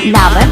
लावर।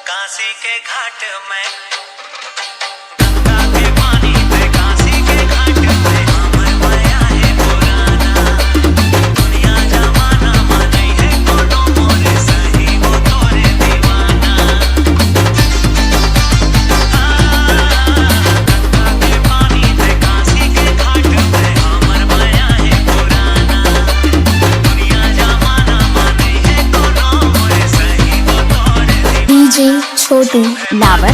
काशी के घाट में गंगा के पानी पे काशी के घाट पे हमर माया है पुराना दुनिया जमाना माने है कोनो मोरे सही वो तोरे दीवाना गंगा के पानी पे काशी के घाट पे हमर माया है पुराना दुनिया जमाना माने है कोनो मोरे सही वो तोरे डीजे छोटू लावर।